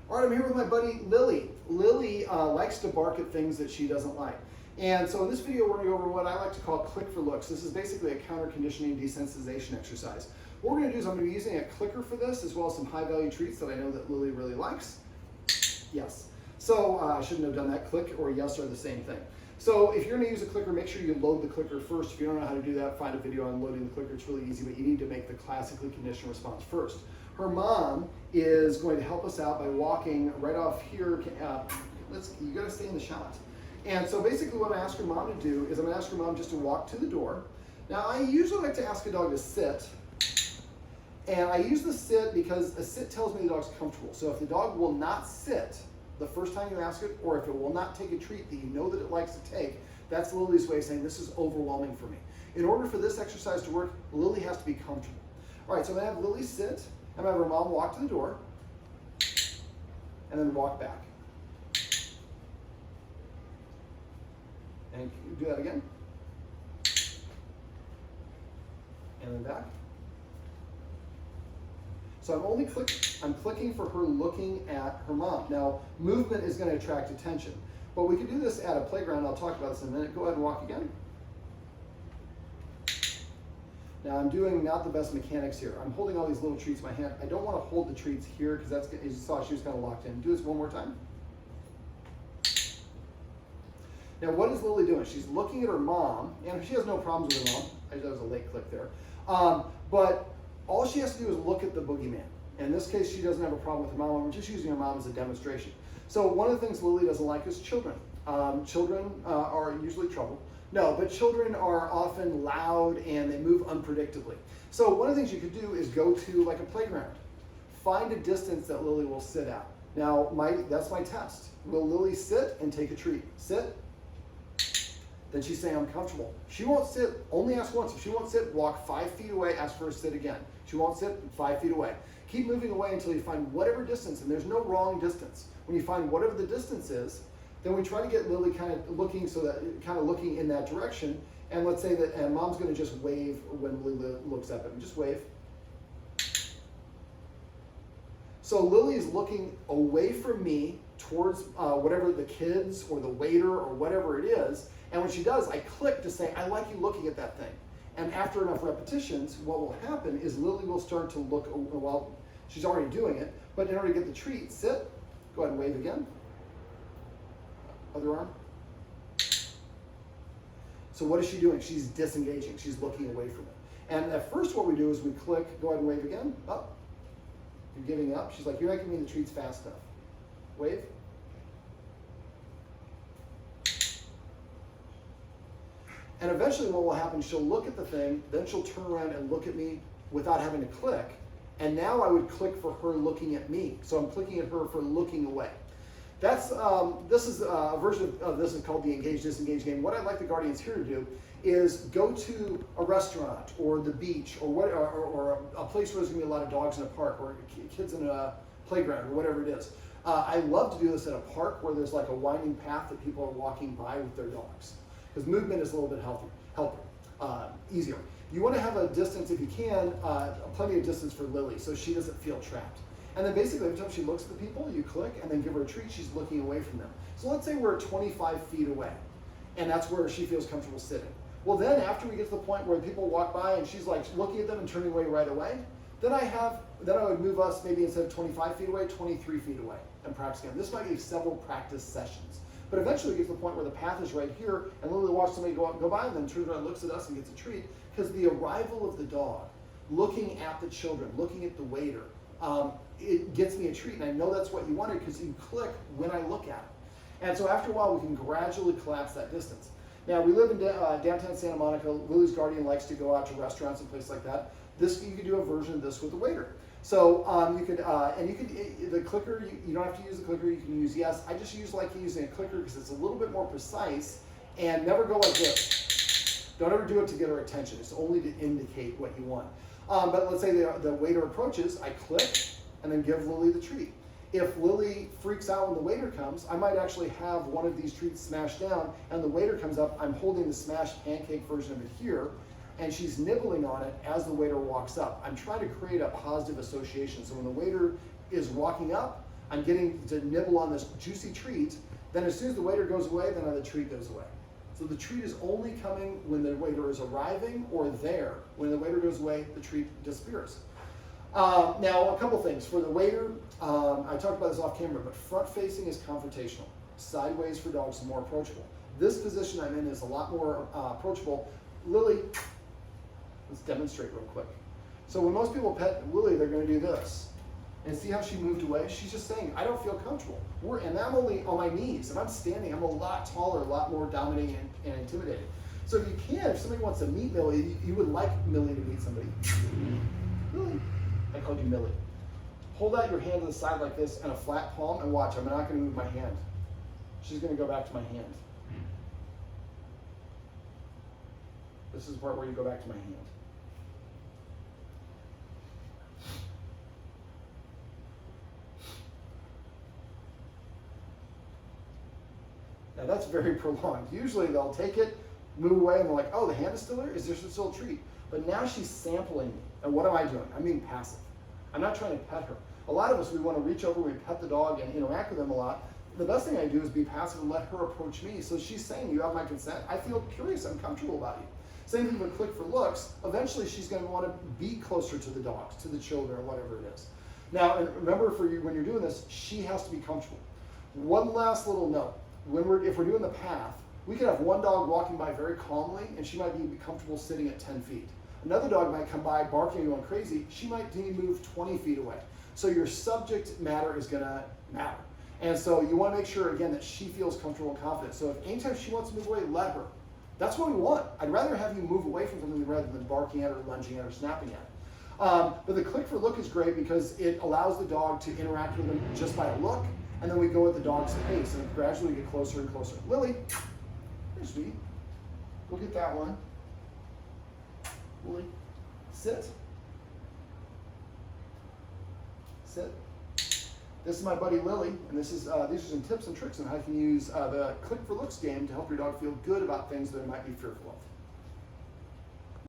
All right, I'm here with my buddy Lily. Lily likes to bark at things that she doesn't like. And so in this video, we're gonna go over what I like to call click for looks. This is basically a counter conditioning desensitization exercise. What we're gonna do is I'm gonna be using a clicker for this, as well as some high value treats that I know that Lily really likes. Yes. So I shouldn't have done that. Click or yes are the same thing. So if you're gonna use a clicker, make sure you load the clicker first. If you don't know how to do that, find a video on loading the clicker. It's really easy, but you need to make the classically conditioned response first. Her mom is going to help us out by walking right off here. You gotta stay in the shot. And so basically what I ask her mom to do is I'm gonna ask her mom just to walk to the door. Now I usually like to ask a dog to sit. And I use the sit because a sit tells me the dog's comfortable. So if the dog will not sit the first time you ask it, or if it will not take a treat that you know that it likes to take, that's Lily's way of saying this is overwhelming for me. In order for this exercise to work, Lily has to be comfortable. All right, so I'm gonna have Lily sit. I'm gonna have her mom walk to the door and then walk back. And do that again. And then back. So I'm clicking for her looking at her mom. Now, movement is going to attract attention, but we can do this at a playground. I'll talk about this in a minute. Go ahead and walk again. Now, I'm doing not the best mechanics here. I'm holding all these little treats in my hand. I don't want to hold the treats here because that's, as you saw, she was kind of locked in. Do this one more time. Now, what is Lily doing? She's looking at her mom, and she has no problems with her mom. That was a late click there. But all she has to do is look at the boogeyman. In this case, she doesn't have a problem with her mom. We're just using her mom as a demonstration. So one of the things Lily doesn't like is children. Children are usually trouble. No, but children are often loud and they move unpredictably. So one of the things you could do is go to like a playground. Find a distance that Lily will sit at. Now, that's my test. Will Lily sit and take a treat? Sit. Then she's saying, I'm comfortable. She won't sit, only ask once. If she won't sit, walk 5 feet away, ask for her to sit again. She won't sit, 5 feet away. Keep moving away until you find whatever distance, and there's no wrong distance. When you find whatever the distance is, then we try to get Lily kind of looking in that direction. And let's say that mom's gonna just wave when Lily looks up at me. Just wave. So Lily is looking away from me towards whatever the kids or the waiter or whatever it is. And when she does, I click to say, I like you looking at that thing. And after enough repetitions, what will happen is Lily will start to look, well, she's already doing it, but in order to get the treat, sit, go ahead and wave again. Other arm. So what is she doing? She's disengaging. She's looking away from it. And at first what we do is we click, go ahead and wave again, up. You're giving up. She's like, you're not giving me the treats fast enough. Wave. And eventually what will happen, she'll look at the thing, then she'll turn around and look at me without having to click. And now I would click for her looking at me. So I'm clicking at her for looking away. That's, this is a version of this is called the engage, disengage game. What I'd like the guardians here to do is go to a restaurant or the beach or a place where there's gonna be a lot of dogs in a park or kids in a playground or whatever it is. I love to do this at a park where there's like a winding path that people are walking by with their dogs. Because movement is a little bit easier. You want to have a distance, if you can, plenty of distance for Lily so she doesn't feel trapped. And then basically every time she looks at the people, you click and then give her a treat, she's looking away from them. So let's say we're 25 feet away and that's where she feels comfortable sitting. Well then after we get to the point where people walk by and she's like looking at them and turning away right away, then I would move us maybe instead of 25 feet away, 23 feet away and practice again. This might be several practice sessions. But eventually we get to the point where the path is right here, and Lily watches somebody go by and then turns around and looks at us and gets a treat, because the arrival of the dog, looking at the children, looking at the waiter, it gets me a treat, and I know that's what you wanted because you click when I look at it. And so after a while, we can gradually collapse that distance. Now, we live in downtown Santa Monica. Lily's guardian likes to go out to restaurants and places like that. You could do a version of this with the waiter. So the clicker, you don't have to use the clicker, you can use yes. I just like using a clicker because it's a little bit more precise, and never go like this. Don't ever do it to get her attention. It's only to indicate what you want. But let's say the waiter approaches, I click and then give Lily the treat. If Lily freaks out when the waiter comes, I might actually have one of these treats smashed down and the waiter comes up, I'm holding the smashed pancake version of it here, and she's nibbling on it as the waiter walks up. I'm trying to create a positive association. So when the waiter is walking up, I'm getting to nibble on this juicy treat. Then as soon as the waiter goes away, then the treat goes away. So the treat is only coming when the waiter is arriving or there. When the waiter goes away, the treat disappears. Now, a couple things. For the waiter, I talked about this off camera, but front facing is confrontational. Sideways for dogs is more approachable. This position I'm in is a lot more approachable. Lily, let's demonstrate real quick. So when most people pet Lily, they're going to do this. And see how she moved away? She's just saying, I don't feel comfortable. And I'm only on my knees. If I'm standing, I'm a lot taller, a lot more dominating and intimidating. So if you can, if somebody wants to meet Millie, you would like Millie to meet somebody. Millie. I called you Millie. Hold out your hand to the side like this and a flat palm and watch. I'm not going to move my hand. She's going to go back to my hand. This is the part where you go back to my hand. Now that's very prolonged. Usually they'll take it, move away, and they're like, oh, the hand is still there? Is there still a treat? But now she's sampling me. And what am I doing? I'm being passive. I'm not trying to pet her. A lot of us, we want to reach over, we pet the dog and interact with them a lot. The best thing I do is be passive and let her approach me. So she's saying, you have my consent. I feel curious. I'm comfortable about you. Same thing with click for looks. Eventually she's going to want to be closer to the dogs, to the children, or whatever it is. Now, and remember for you, when you're doing this, she has to be comfortable. One last little note. If we're doing the path, we could have one dog walking by very calmly and she might be comfortable sitting at 10 feet. Another dog might come by barking and going crazy. She might need to move 20 feet away. So your subject matter is going to matter. And so you want to make sure, again, that she feels comfortable and confident. So if anytime she wants to move away, let her. That's what we want. I'd rather have you move away from something rather than barking at her, lunging at her, snapping at her. But the click for look is great because it allows the dog to interact with them just by a look. And then we go at the dog's pace and gradually get closer and closer. Lily, you're sweet. Go get that one. Lily, sit. Sit. This is my buddy Lily, and these are some tips and tricks on how you can use the Click for Looks game to help your dog feel good about things that it might be fearful of.